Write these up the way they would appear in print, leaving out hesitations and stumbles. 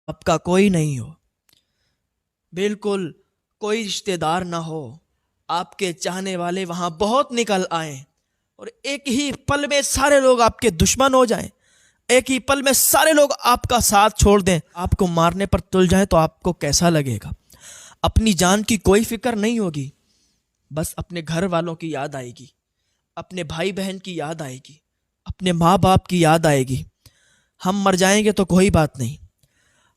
آپ کا کوئی نہیں ہو، بالکل کوئی رشتہ دار نہ ہو، آپ کے چاہنے والے وہاں بہت نکل آئیں اور ایک ہی پل میں سارے لوگ آپ کے دشمن ہو جائیں، ایک ہی پل میں سارے لوگ آپ کا ساتھ چھوڑ دیں، آپ کو مارنے پر تل جائیں تو آپ کو کیسا لگے گا؟ اپنی جان کی کوئی فکر نہیں ہوگی، بس اپنے گھر والوں کی یاد آئے گی، اپنے بھائی بہن کی یاد آئے گی، اپنے ماں باپ کی یاد آئے گی۔ ہم مر جائیں گے تو کوئی بات نہیں،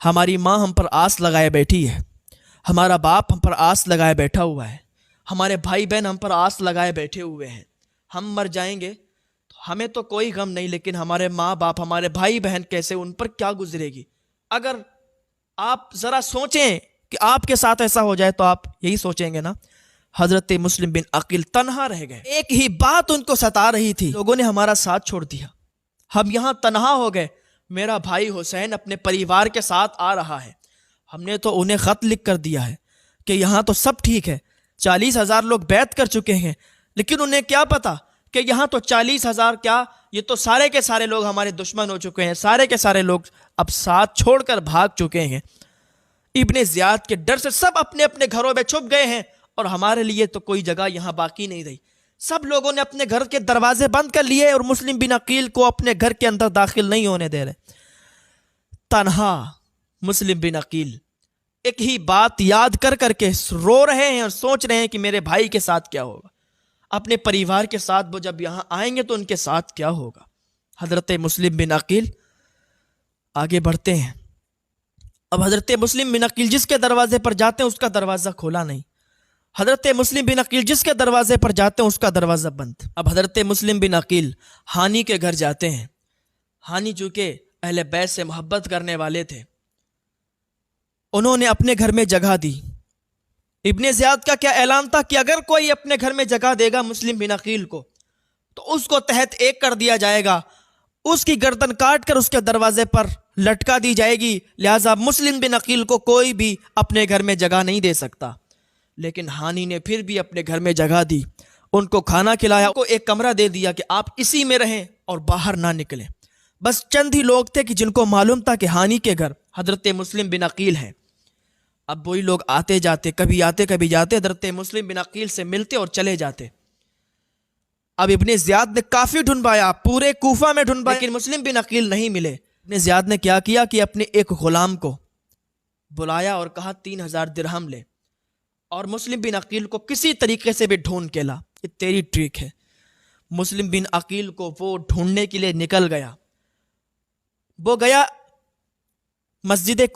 ہماری ماں ہم پر آس لگائے بیٹھی ہے، ہمارا باپ ہم پر آس لگائے بیٹھا ہوا ہے، ہمارے بھائی بہن ہم پر آس لگائے بیٹھے ہوئے ہیں۔ ہم مر جائیں گے تو ہمیں تو کوئی غم نہیں، لیکن ہمارے ماں باپ، ہمارے بھائی بہن کیسے، ان پر کیا گزرے گی؟ اگر آپ ذرا سوچیں کہ آپ کے ساتھ ایسا ہو جائے تو آپ یہی سوچیں گے نا۔ حضرت مسلم بن عقیل تنہا رہ گئے، ایک ہی بات ان کو ستا رہی تھی، لوگوں نے ہمارا ساتھ چھوڑ دیا، ہم یہاں تنہا ہو گئے، میرا بھائی حسین اپنے پریوار کے ساتھ آ رہا ہے، ہم نے تو انہیں خط لکھ کر دیا ہے کہ یہاں تو سب ٹھیک ہے، 40,000 لوگ بیعت کر چکے ہیں، لیکن انہیں کیا پتا کہ یہاں تو 40,000 کیا، یہ تو سارے کے سارے لوگ ہمارے دشمن ہو چکے ہیں، سارے کے سارے لوگ اب ساتھ چھوڑ کر بھاگ چکے ہیں۔ ابن زیاد کے ڈر سے سب اپنے اپنے گھروں میں چھپ گئے ہیں اور ہمارے لیے تو کوئی جگہ یہاں باقی نہیں رہی، سب لوگوں نے اپنے گھر کے دروازے بند کر لیے اور مسلم بن عقیل کو اپنے گھر کے اندر داخل نہیں ہونے دے رہے۔ تنہا مسلم بن عقیل ایک ہی بات یاد کر کر کے رو رہے ہیں اور سوچ رہے ہیں کہ میرے بھائی کے ساتھ کیا ہوگا، اپنے پریوار کے ساتھ وہ جب یہاں آئیں گے تو ان کے ساتھ کیا ہوگا۔ حضرت مسلم بن عقیل آگے بڑھتے ہیں، اب حضرت مسلم بن عقیل جس کے دروازے پر جاتے ہیں اس کا دروازہ کھولا نہیں، حضرت مسلم بن عقیل جس کے دروازے پر جاتے ہیں اس کا دروازہ بند۔ اب حضرت مسلم بن عقیل ہانی کے گھر جاتے ہیں، ہانی چونکہ اہل بیت سے محبت کرنے والے تھے، انہوں نے اپنے گھر میں جگہ دی۔ ابن زیاد کا کیا اعلان تھا کہ اگر کوئی اپنے گھر میں جگہ دے گا مسلم بن عقیل کو تو اس کو تحت ایک کر دیا جائے گا، اس کی گردن کاٹ کر اس کے دروازے پر لٹکا دی جائے گی، لہٰذا مسلم بن عقیل کو کوئی بھی اپنے گھر میں جگہ نہیں دے سکتا۔ لیکن ہانی نے پھر بھی اپنے گھر میں جگہ دی، ان کو کھانا کھلایا، ان کو ایک کمرہ دے دیا کہ آپ اسی میں رہیں اور باہر نہ نکلیں۔ بس چند ہی لوگ تھے کہ جن کو معلوم تھا کہ ہانی کے گھر حضرت مسلم بن عقیل ہیں۔ اب وہی لوگ آتے جاتے، کبھی آتے کبھی جاتے، حضرت مسلم بن عقیل سے ملتے اور چلے جاتے۔ اب ابن زیاد نے کافی ڈھونڈوایا، پورے کوفہ میں ڈھونڈوایا، لیکن مسلم بن عقیل نہیں ملے۔ ابن زیاد نے کیا کیا کہ اپنے ایک غلام کو بلایا اور کہا 3,000 درہم لے، اور مسلم بن عقیل کو کسی طریقے سے بھی ڈھونڈ کے لا، یہ تیری ٹرک ہے۔ مسلم بن عقیل کو وہ ڈھونڈنے کے لیے نکل گیا، وہ گیا مسجد